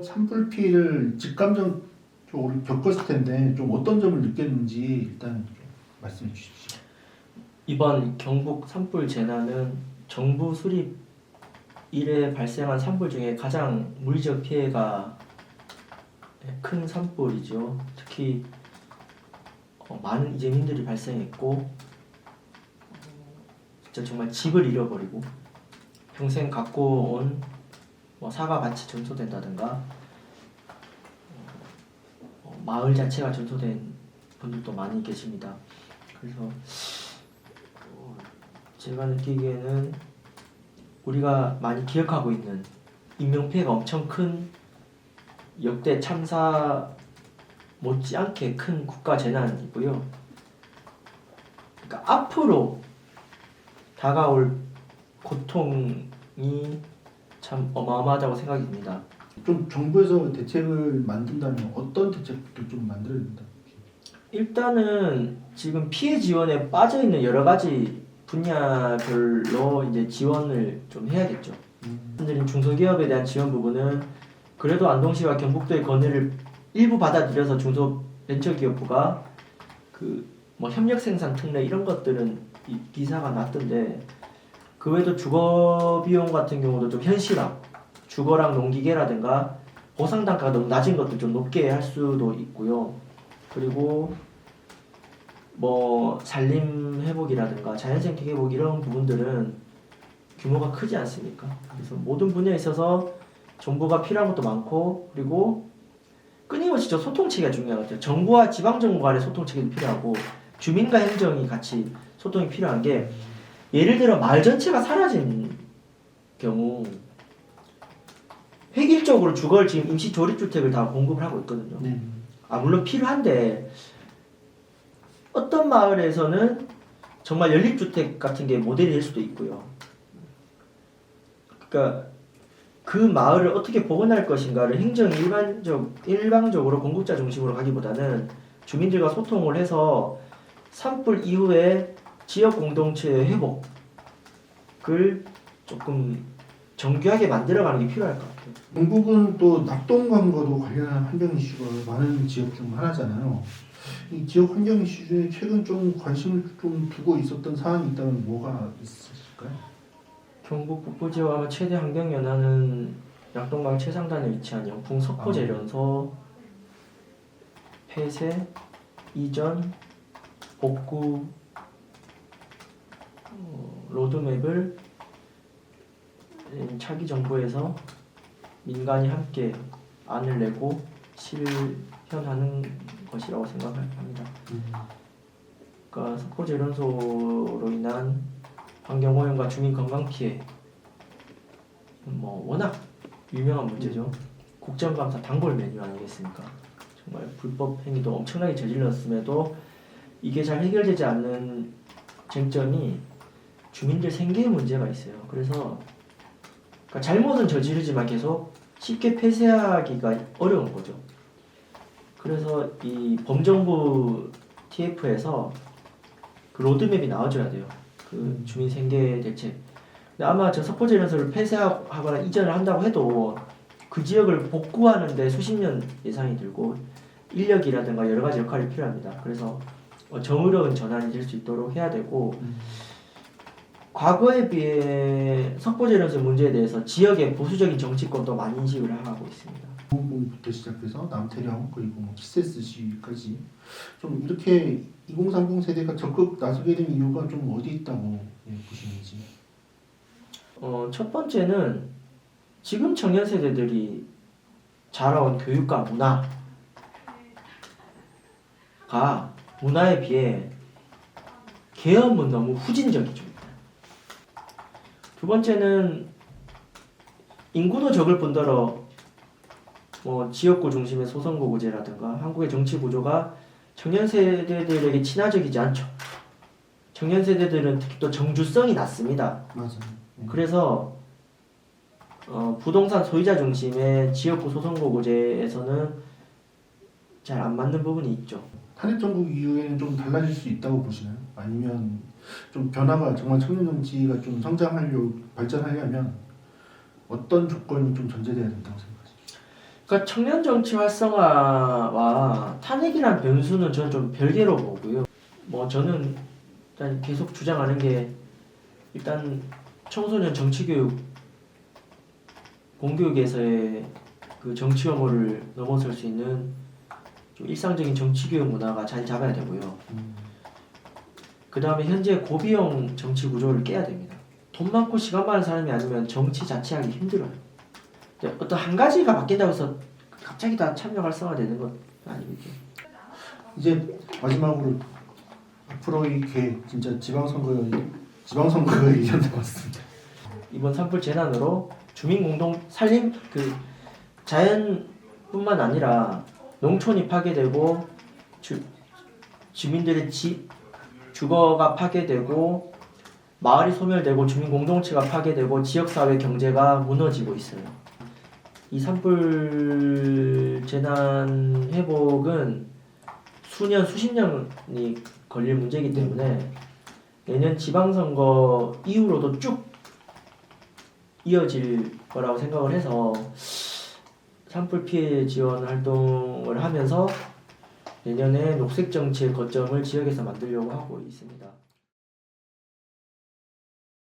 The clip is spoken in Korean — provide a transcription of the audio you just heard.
산불 피해를 직감적으로 겪었을 텐데 좀 어떤 점을 느꼈는지 일단 좀 말씀해 주십시오. 이번 경북 산불 재난은 정부 수립 이래 발생한 산불 중에 가장 물리적 피해가 큰 산불이죠. 특히 많은 이재민들이 발생했고 진짜 정말 집을 잃어버리고 평생 갖고 온 사과밭이 전소된다든가 마을 자체가 전소된 분들도 많이 계십니다. 그래서 제가 느끼기에는 우리가 많이 기억하고 있는 인명피해가 엄청 큰 역대 참사 못지않게 큰 국가 재난이고요. 그러니까 앞으로 다가올 고통이 참 어마어마하다고 생각이 듭니다. 좀 정부에서 대책을 만든다면 어떤 대책도 좀 만들어야 된다. 일단은 지금 피해 지원에 빠져 있는 여러 가지 분야별로 이제 지원을 좀 해야겠죠. 말씀드린 중소기업에 대한 지원 부분은 그래도 안동시와 경북도의 건의를 일부 받아들여서 중소벤처기업부가 협력 생산 특례 이런 것들은 기사가 났던데 그 외에도 주거 비용 같은 경우도 좀 현실화, 주거랑 농기계라든가 보상 단가가 너무 낮은 것들 좀 높게 할 수도 있고요. 그리고 산림 회복이라든가 자연생태 회복 이런 부분들은 규모가 크지 않습니까? 그래서 모든 분야에 있어서 정부가 필요한 것도 많고 그리고 끊임없이 소통체계가 중요한 것 같아요. 정부와 지방정부 간의 소통체계도 필요하고 주민과 행정이 같이 소통이 필요한 게 예를 들어 마을 전체가 사라진 경우 획일적으로 주거를 지금 임시 조립주택을 다 공급을 하고 있거든요. 물론 필요한데 어떤 마을에서는 정말 연립주택 같은 게 모델이 될 수도 있고요. 그러니까 그 마을을 어떻게 복원할 것인가를 행정이 일방적으로 공급자 중심으로 가기보다는 주민들과 소통을 해서 산불 이후에 지역 공동체의 회복을 조금 정교하게 만들어가는 게 필요할 것 같아요. 경북은 또 낙동강과도 관련한 환경 이슈가 많은 지역 중 하나잖아요. 이 지역 환경 이슈 중에 최근 좀 관심을 좀 두고 있었던 사안이 있다면 뭐가 있으실까요? 경북 북부 지역 최대 환경연화는 낙동강 최상단에 위치한 영풍 석포재련소 폐쇄, 이전, 복구 로드맵을 차기 정부에서 민간이 함께 안을 내고 실현하는 것이라고 생각합니다. 그러니까 석포재련소로 인한 환경오염과 주민 건강 피해 워낙 유명한 문제죠. 국정감사 단골 메뉴 아니겠습니까? 정말 불법 행위도 엄청나게 저질렀음에도 이게 잘 해결되지 않는 쟁점이 주민들 생계에 문제가 있어요. 그래서 그러니까 잘못은 저지르지만 계속 쉽게 폐쇄하기가 어려운 거죠. 그래서 이 범정부 TF에서 그 로드맵이 나와줘야 돼요. 그 주민 생계 대책. 근데 아마 저 석포재련소를 폐쇄하거나 이전을 한다고 해도 그 지역을 복구하는데 수십 년 예상이 들고 인력이라든가 여러 가지 역할이 필요합니다. 그래서 정의로운 전환이 될 수 있도록 해야 되고 과거에 비해 석포재련소 문제에 대해서 지역의 보수적인 정치권도 많이 인식을 하고 있습니다. 부터 시작해서 남태령 그리고 키세스시까지 좀 이렇게 2030 세대가 적극 나서게 된 이유가 좀 어디 있다고 보시는지? 첫 번째는 지금 청년 세대들이 자라온 교육과 문화에 비해 계엄은 너무 후진적이죠. 두 번째는 인구도 적을 뿐더러 지역구 중심의 소선거구제라든가 한국의 정치 구조가 청년 세대들에게 친화적이지 않죠. 청년 세대들은 특히 또 정주성이 낮습니다. 맞아요. 그래서 부동산 소유자 중심의 지역구 소선거구제에서는 잘 안 맞는 부분이 있죠. 탄핵정국 이후에는 좀 달라질 수 있다고 보시나요? 아니면 좀 변화가 정말 청년 정치가 좀 발전하려면 어떤 조건이 좀 전제돼야 된다고 생각하세요? 그러니까 청년 정치 활성화와 탄핵이란 변수는 저는 좀 별개로 보고요. 뭐 저는 일단 계속 주장하는 게 일단 청소년 정치교육 공교육에서의 그 정치 혐오를 넘어설 수 있는 좀 일상적인 정치교육 문화가 자리 잡아야 되고요. 그 다음에 현재 고비용 정치 구조를 깨야 됩니다. 돈 많고 시간 많은 사람이 아니면 정치 자체하기 힘들어요. 어떤 한 가지가 바뀐다고 해서 갑자기 다 참여 활성화되는 건 아니겠죠. 이제 마지막으로 앞으로 이 계획 진짜 지방선거가 얘기한 것 같습니다. 이번 산불 재난으로 주민 공동 산림 그 자연뿐만 아니라 농촌이 파괴되고 주민들의 주거가 파괴되고 마을이 소멸되고 주민 공동체가 파괴되고 지역사회 경제가 무너지고 있어요. 이 산불 재난 회복은 수십 년이 걸릴 문제이기 때문에 내년 지방선거 이후로도 쭉 이어질 거라고 생각을 해서 산불 피해 지원 활동을 하면서 내년에 녹색 정치의 거점을 지역에서 만들려고 하고 있습니다.